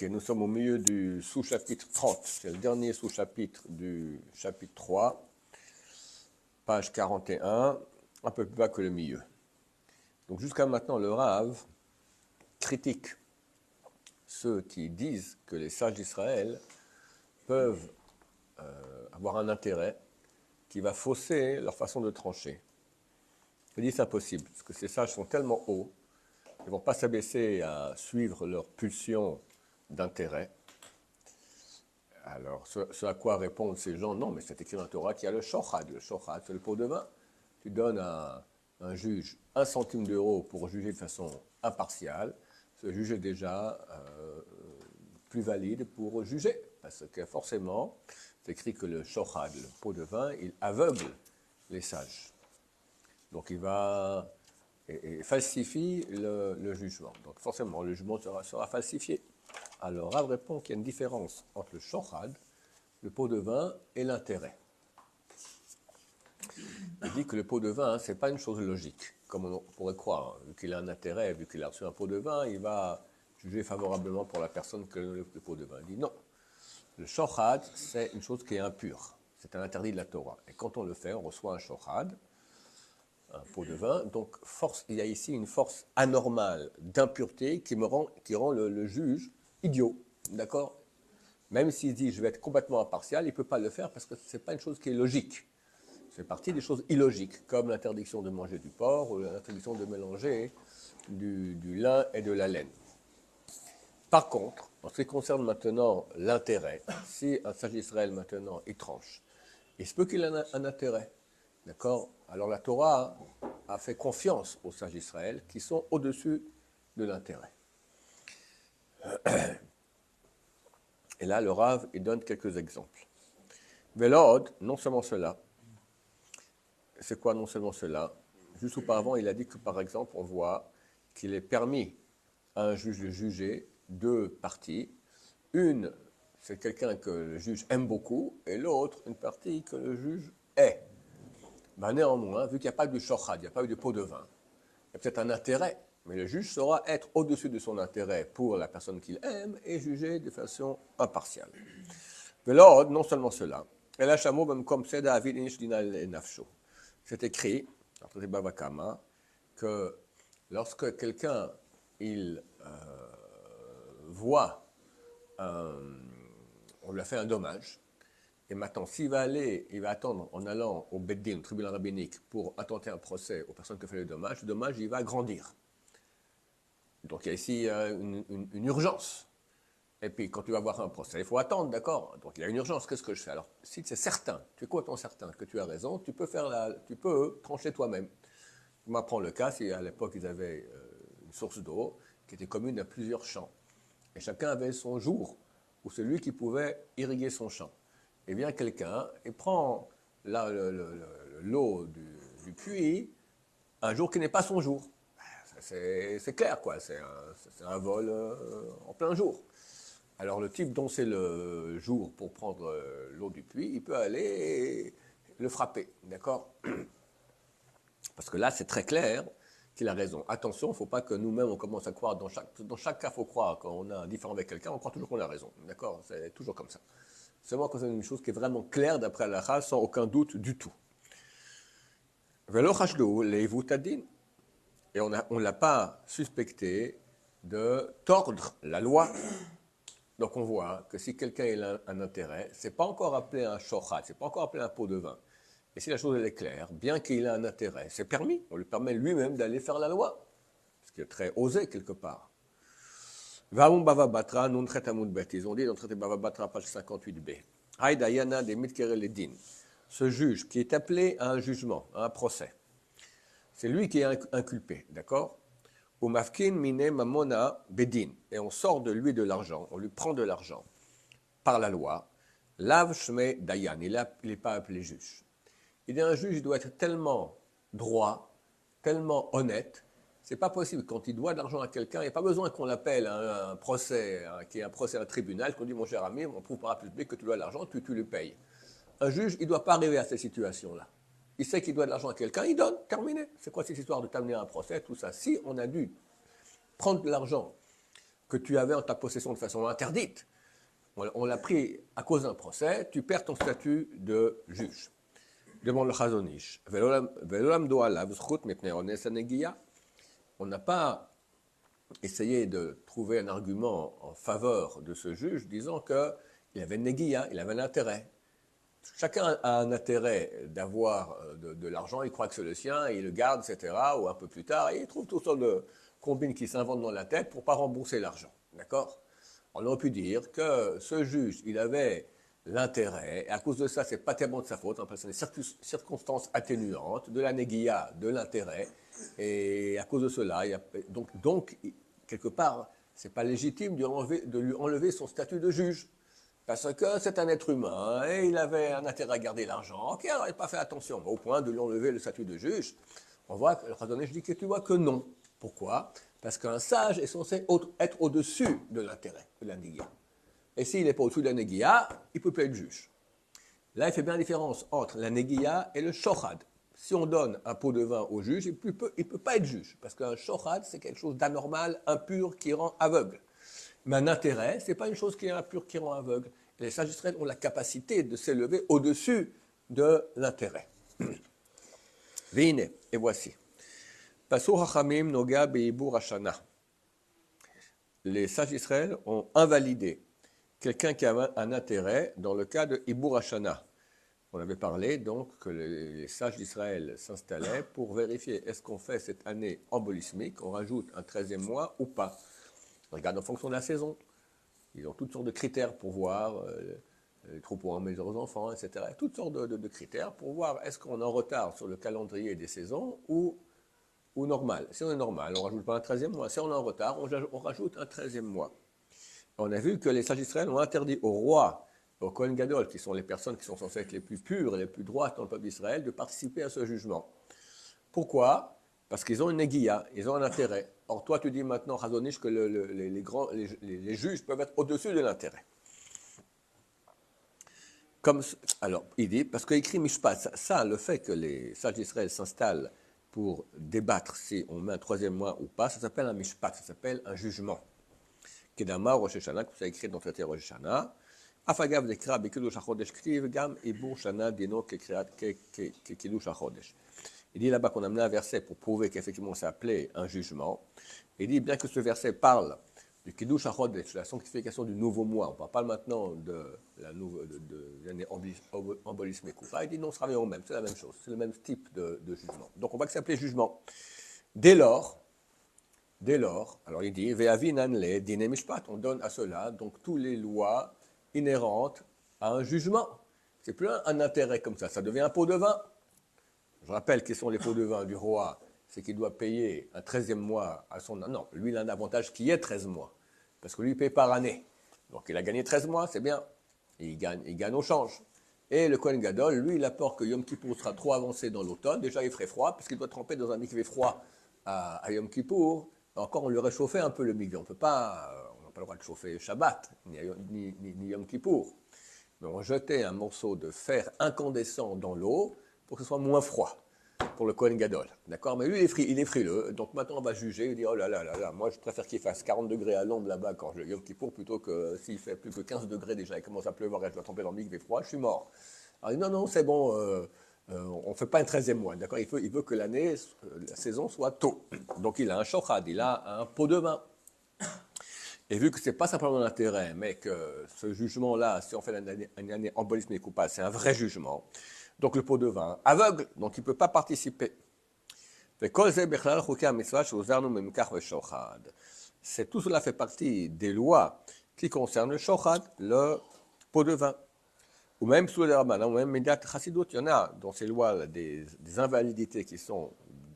Ok, nous sommes au milieu du sous-chapitre 30. C'est le dernier sous-chapitre du chapitre 3, page 41, un peu plus bas que le milieu. Donc jusqu'à maintenant, le Rav critique ceux qui disent que les sages d'Israël peuvent avoir un intérêt qui va fausser leur façon de trancher. Il dit c'est impossible, parce que ces sages sont tellement hauts, ils ne vont pas s'abaisser à suivre leur pulsion d'intérêt. Alors, ce à quoi répondent ces gens, non, mais c'est écrit dans la Torah qu'il y a le shochad. Le shochad, c'est le pot de vin. Tu donnes à un juge 1 centime d'euro pour juger de façon impartiale. Ce juge est déjà plus valide pour juger. Parce que forcément, c'est écrit que le shochad, le pot de vin, il aveugle les sages. Donc, il va et falsifie le jugement. Donc, forcément, le jugement sera falsifié. Alors, Rav répond qu'il y a une différence entre le shochad, le pot de vin, et l'intérêt. Il dit que le pot de vin, ce n'est pas une chose logique, comme on pourrait croire. Vu qu'il a un intérêt, vu qu'il a reçu un pot de vin, il va juger favorablement pour la personne que le pot de vin. Il dit non. Le shochad, c'est une chose qui est impure. C'est un interdit de la Torah. Et quand on le fait, on reçoit un shochad, un pot de vin. Donc, il y a ici une force anormale d'impureté qui rend le juge idiot, d'accord? Même s'il dit je vais être complètement impartial, il ne peut pas le faire parce que ce n'est pas une chose qui est logique. C'est partie des choses illogiques, comme l'interdiction de manger du porc ou l'interdiction de mélanger du lin et de la laine. Par contre, en ce qui concerne maintenant l'intérêt, si un sage d'Israël maintenant il tranche, il se peut qu'il ait un intérêt, d'accord? Alors la Torah a fait confiance aux sages d'Israël qui sont au-dessus de l'intérêt. Et là, le Rav, il donne quelques exemples. Velod, non seulement cela. C'est quoi non seulement cela? Juste auparavant, il a dit que, par exemple, on voit qu'il est permis à un juge de juger deux parties. Une, c'est quelqu'un que le juge aime beaucoup, et l'autre, une partie que le juge hait. Ben, néanmoins, vu qu'il n'y a pas de shochad, il n'y a pas eu de pot de vin, il y a peut-être un intérêt, mais le juge saura être au-dessus de son intérêt pour la personne qu'il aime et juger de façon impartiale. Velod, non seulement cela, et la chamo même comme c'est David Nishdina et Nafsho. C'est écrit, dans le Bava Kama, que lorsque quelqu'un voit, on lui a fait un dommage, et maintenant, s'il va il va attendre en allant au Beddin, au tribunal rabbinique, pour intenter un procès aux personnes qui ont fait le dommage il va grandir. Donc il y a ici une urgence. Et puis quand tu vas voir un procès, il faut attendre, d'accord? Donc il y a une urgence, qu'est-ce que je fais? Alors, si c'est certain, tu es complètement certain que tu as raison, tu peux trancher toi-même. Je m'apprends le cas, si à l'époque ils avaient une source d'eau qui était commune à plusieurs champs. Et chacun avait son jour où c'est lui qui pouvait irriguer son champ. Et vient quelqu'un et prend l'eau du puits un jour qui n'est pas son jour. C'est clair, quoi. C'est un vol en plein jour. Alors le type dont c'est le jour pour prendre l'eau du puits, il peut aller le frapper, d'accord? Parce que là, c'est très clair qu'il a raison. Attention, il ne faut pas que nous-mêmes, on commence à croire, dans chaque cas, il faut croire, quand on a un différend avec quelqu'un, on croit toujours qu'on a raison, d'accord? C'est toujours comme ça. Seulement quand c'est une chose qui est vraiment claire d'après l'Alakha, sans aucun doute du tout. Velo chashlu leivutadin. Et on ne l'a pas suspecté de tordre la loi. Donc on voit que si quelqu'un a un intérêt, ce n'est pas encore appelé un shochad, ce n'est pas encore appelé un pot de vin. Et si la chose est claire, bien qu'il ait un intérêt, c'est permis. On lui permet lui-même d'aller faire la loi. Ce qui est très osé quelque part. Va'um bava batra nun chetamud bet. Ils ont dit dans le traité bava batra, page 58b. Haïda yana de mitkere ledin. Ce juge qui est appelé à un jugement, à un procès, c'est lui qui est inculpé, d'accord? Ou mafkin mine mamona bedin. Et on sort de lui de l'argent, on lui prend de l'argent par la loi. Lav shme dayan. Il n'est pas appelé juge. Il dit un juge, il doit être tellement droit, tellement honnête. C'est pas possible. Quand il doit de l'argent à quelqu'un, il n'y a pas besoin qu'on l'appelle à un procès, qui est un procès à un tribunal, qu'on dit mon cher ami, on prouve par A plus B que tu dois de l'argent, tu le payes. Un juge, il ne doit pas arriver à ces situations-là. Il sait qu'il doit de l'argent à quelqu'un, il donne, terminé. C'est quoi cette histoire de t'amener à un procès, tout ça? Si on a dû prendre de l'argent que tu avais en ta possession de façon interdite, on l'a pris à cause d'un procès, tu perds ton statut de juge. Demande le Chazonish. On n'a pas essayé de trouver un argument en faveur de ce juge, disant qu'il avait une néguia, il avait un intérêt. Chacun a un intérêt d'avoir de l'argent, il croit que c'est le sien, il le garde, etc. Ou un peu plus tard, et il trouve toutes sortes de combines qui s'inventent dans la tête pour ne pas rembourser l'argent. D'accord? On aurait pu dire que ce juge, il avait l'intérêt, et à cause de ça, c'est pas tellement de sa faute, parce que c'est des circonstances atténuantes, de la néguia, de l'intérêt, et à cause de cela, donc quelque part, c'est pas légitime de lui enlever son statut de juge. Parce que c'est un être humain et il avait un intérêt à garder l'argent. Ok, alors il n'a pas fait attention, au point de lui enlever le statut de juge. On voit que le Chazonish dit que tu vois que non. Pourquoi? Parce qu'un sage est censé être au-dessus de l'intérêt, de la néguia. Et s'il n'est pas au-dessus de la néguia, il ne peut plus être juge. Là, il fait bien la différence entre la néguia et le shochad. Si on donne un pot de vin au juge, il ne peut pas être juge. Parce qu'un shochad, c'est quelque chose d'anormal, impur, qui rend aveugle. Mais un intérêt, ce n'est pas une chose qui est impure, qui rend aveugle. Et les sages d'Israël ont la capacité de s'élever au-dessus de l'intérêt. Vine, et voici. Pasur Hachamim Noga Beibur Hashana. Les sages d'Israël ont invalidé quelqu'un qui avait un intérêt dans le cas de Ibur Hashana. On avait parlé donc que les sages d'Israël s'installaient pour vérifier est-ce qu'on fait cette année embolismique, on rajoute un 13e mois ou pas. On regarde en fonction de la saison. Ils ont toutes sortes de critères pour voir les troupeaux en mesure aux enfants, etc. Toutes sortes de critères pour voir est-ce qu'on est en retard sur le calendrier des saisons ou normal. Si on est normal, on ne rajoute pas un 13e mois. Si on est en retard, on rajoute un 13e mois. On a vu que les sages d'Israël ont interdit au roi, au Kohen Gadol, qui sont les personnes qui sont censées être les plus pures et les plus droites dans le peuple d'Israël, de participer à ce jugement. Pourquoi? Parce qu'ils ont une néguia, ils ont un intérêt. Or, toi, tu dis maintenant, Chazonish, que les juges peuvent être au-dessus de l'intérêt. Alors, il dit, parce qu'il écrit Mishpat, ça, le fait que les sages d'Israël s'installent pour débattre si on met un 3e mois ou pas, ça s'appelle un Mishpat, ça s'appelle un jugement. Kedama Rosh Hashanah, comme ça écrit dans le traité Rosh Hashanah. Afagav dekra bekidush hachodesh ktiv gam ibur shana dino kekidush hachodesh. Il dit là-bas qu'on a amené un verset pour prouver qu'effectivement ça appelait un jugement. Il dit bien que ce verset parle du Kiddush HaChodesh, la sanctification du nouveau mois, on ne parle pas maintenant de l'année embolisme et coupa, il dit non, ça revient au même, c'est la même chose, c'est le même type de jugement. Donc on voit que ça s'appelait jugement. Dès lors, alors il dit, Ve'avi nanle dine mishpat, on donne à cela donc toutes les lois inhérentes à un jugement. C'est plus un intérêt comme ça devient un pot de vin. Je rappelle quels sont les pots de vin du roi, c'est qu'il doit payer un 13e mois à son... Non, lui il a un avantage qui est 13 mois, parce que lui il paye par année. Donc il a gagné 13 mois, c'est bien, il gagne au change. Et le Kohen Gadol, lui il apporte que Yom Kippour sera trop avancé dans l'automne, déjà il ferait froid, parce qu'il doit tremper dans un mikvé froid à Yom Kippour. Encore on lui réchauffait un peu le mikvé, on n'a pas le droit de chauffer Shabbat, ni Yom Kippour. Mais on jetait un morceau de fer incandescent dans l'eau, pour que ce soit moins froid pour le Kohen Gadol. D'accord? Mais lui, il est frileux. Donc maintenant, on va juger. Il dit, oh là là là là, moi, je préfère qu'il fasse 40 degrés à l'ombre là-bas quand je Yom Kippour, plutôt que s'il fait plus que 15 degrés déjà, il commence à pleuvoir et je dois tremper dans le mikvé froid, je suis mort. Alors il dit, non, c'est bon, on ne fait pas un 13e mois. D'accord? Il veut que la saison soit tôt. Donc il a un shochad, il a un pot de vin. Et vu que ce n'est pas simplement un intérêt, mais que ce jugement-là, si on fait une année embolisme et coupa, c'est un vrai jugement. Donc le pot de vin aveugle, donc il ne peut pas participer. Tout cela fait partie des lois qui concernent le shochad, le pot de vin. Ou même sous les rabbins, ou même Midat Chassidut, il y en a dans ces lois des invalidités qui sont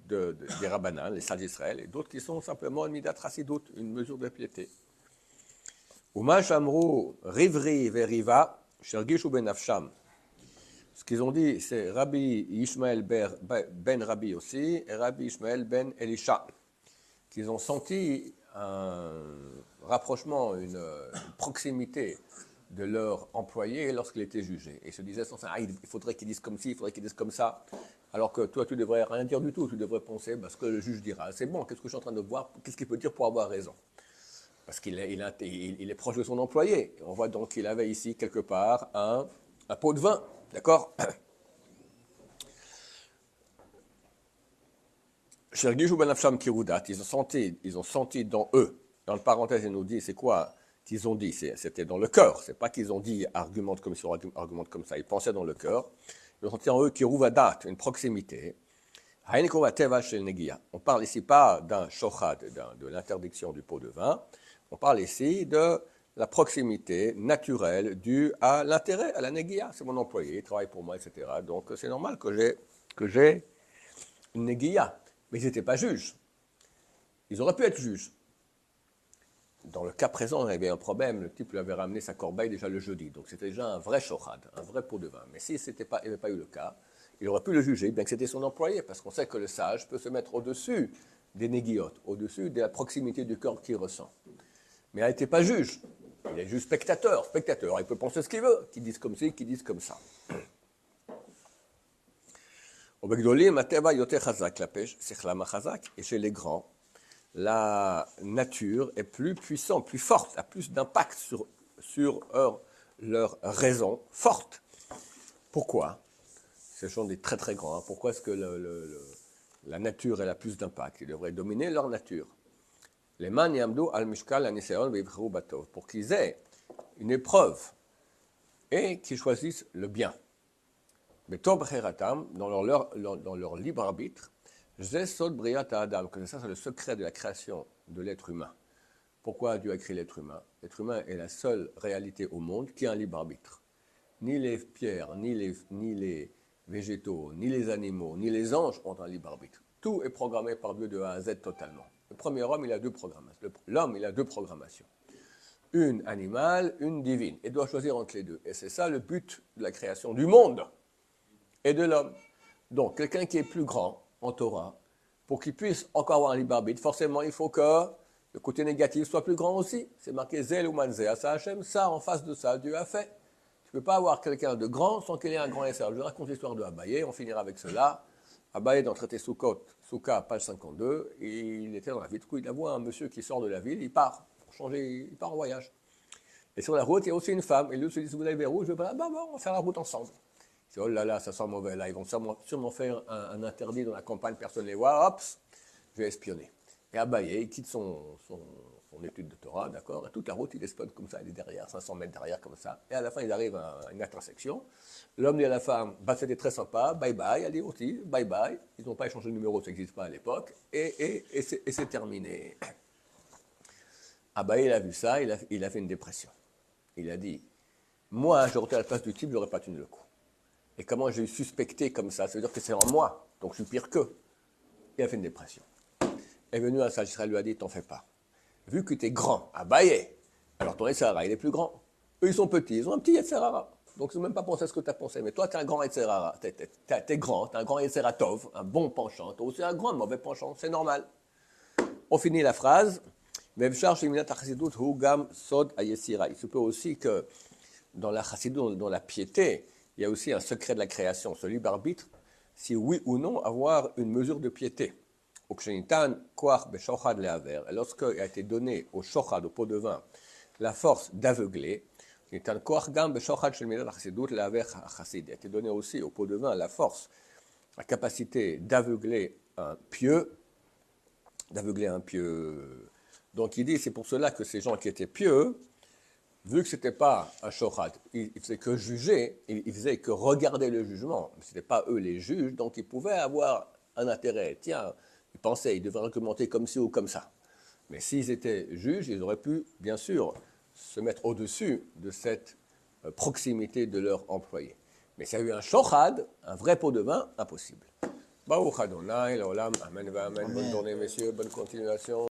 des rabbinans, les sages d'Israël, et d'autres qui sont simplement une Midat Chassidut, une mesure de piété. Uma Shamru Rivri Veriva, Shergishu Ben Afsham. Ce qu'ils ont dit, c'est Rabbi Ishmael ben Rabbi aussi et Rabbi Ishmael ben Elisha, qu'ils ont senti un rapprochement, une proximité de leur employé lorsqu'il était jugé. Et ils se disaient sans ça, il faudrait qu'ils disent comme ci, il faudrait qu'ils disent comme ça. Alors que toi, tu ne devrais rien dire du tout, tu devrais penser ce que le juge dira. C'est bon, qu'est-ce que je suis en train de voir, qu'est-ce qu'il peut dire pour avoir raison? Parce qu'il est proche de son employé. On voit donc qu'il avait ici quelque part un pot de vin. D'accord? Shergiju ben Afsham Kirudat, ils ont senti dans eux. Dans le parenthèse, il nous dit, c'est quoi qu'ils ont dit? C'était dans le cœur. C'est pas qu'ils ont dit argumente comme ça, argumente comme ça. Ils pensaient dans le cœur. Ils ont senti en eux Kiruvadat, une proximité. On parle ici pas d'un shochad, de l'interdiction du pot de vin. On parle ici de la proximité naturelle due à l'intérêt, à la negia. C'est mon employé, il travaille pour moi, etc. Donc c'est normal que j'ai une negia. Mais ils n'étaient pas juges. Ils auraient pu être juges. Dans le cas présent, il y avait un problème. Le type lui avait ramené sa corbeille déjà le jeudi. Donc c'était déjà un vrai shochad, un vrai pot de vin. Mais si il n'y avait pas eu le cas, il aurait pu le juger, bien que c'était son employé. Parce qu'on sait que le sage peut se mettre au-dessus des négiotes, au-dessus de la proximité du corps qu'il ressent. Mais il n'était pas juge. Il est juste spectateur. Spectateur, il peut penser ce qu'il veut. Qu'ils disent comme ci, qu'ils disent comme ça. Et chez les grands, la nature est plus puissante, plus forte, a plus d'impact sur leur raison forte. Pourquoi? Ce sont des très très grands. Pourquoi est-ce que la nature a plus d'impact? Ils devraient dominer leur nature. Les man yamdu al mishkal anisayon ve'yibcharu batov, pour qu'ils aient une épreuve et qu'ils choisissent le bien. Mais dans leur libre arbitre, que ça c'est le secret de la création de l'être humain. Pourquoi Dieu a créé l'être humain? L'être humain est la seule réalité au monde qui a un libre arbitre. Ni les pierres, ni les végétaux, ni les animaux, ni les anges ont un libre arbitre. Tout est programmé par Dieu de A à Z totalement. Le premier homme, il a deux programmations. L'homme, il a deux programmations. Une animale, une divine. Il doit choisir entre les deux. Et c'est ça le but de la création du monde et de l'homme. Donc, quelqu'un qui est plus grand en Torah, pour qu'il puisse encore avoir un libre arbitre, forcément, il faut que le côté négatif soit plus grand aussi. C'est marqué Zel ou Manzea, ça Hachem, ça, en face de ça, Dieu a fait. Tu ne peux pas avoir quelqu'un de grand sans qu'il ait un grand essai. Je vais raconter l'histoire de Abaye, on finira avec cela. Abaye, dans le traité Souka, page 52, il était dans la ville. Du coup, il voit un monsieur qui sort de la ville, il part pour changer, il part en voyage. Et sur la route, il y a aussi une femme. Et lui se dit, vous allez vers où? Je vais pas, bon, on va faire la route ensemble. Il dit, oh là là, ça sent mauvais. Là, ils vont sûrement faire un interdit dans la campagne, personne ne les voit. Hop, je vais espionner. Et Abaye, il quitte son étude de Torah, d'accord? Et toute la route, il espionne comme ça, il est derrière, 500 mètres derrière, comme ça. Et à la fin, il arrive à une intersection. L'homme dit à la femme, bah, c'était très sympa, bye bye. Elle dit aussi, bye bye. Ils n'ont pas échangé de numéro, ça n'existe pas à l'époque. Et c'est terminé. Abaye, il a vu ça, il a fait une dépression. Il a dit, moi, j'aurais été à la place du type, je n'aurais pas tenu le coup. Et comment j'ai suspecté comme ça? Ça veut dire que c'est en moi, donc je suis pire qu'eux. Il a fait une dépression. Est venu un sage Israël, lui a dit, t'en fais pas. Vu que tu es grand, Abaye, alors ton Yetzirara, il est plus grand. Eux, ils sont petits, ils ont un petit Yetzirara. Donc, ils n'ont même pas pensé à ce que tu as pensé. Mais toi, tu as un grand Yetzirara. Tu es grand, tu as un grand Yetzirara Tov, un bon penchant. Tu as aussi un grand mauvais penchant, c'est normal. On finit la phrase. Il se peut aussi que dans la chassidut, dans la piété, il y a aussi un secret de la création, ce libre arbitre, si oui ou non avoir une mesure de piété. Lorsqu'il a été donné au shochad, au pot de vin, la force d'aveugler, il a été donné aussi au pot de vin la force, la capacité d'aveugler un pieux. Donc il dit, c'est pour cela que ces gens qui étaient pieux, vu que ce n'était pas un shochad, ils ne faisaient que juger, ils ne faisaient que regarder le jugement, ce n'étaient pas eux les juges, donc ils pouvaient avoir un intérêt. Tiens, ils pensaient, ils devraient argumenter comme ci ou comme ça. Mais s'ils étaient juges, ils auraient pu, bien sûr, se mettre au-dessus de cette proximité de leur employé. Mais s'il y a eu un shochad, un vrai pot de vin, impossible. Baruch Adonai, l'olam, amen, amen. Bonne journée, messieurs, bonne continuation.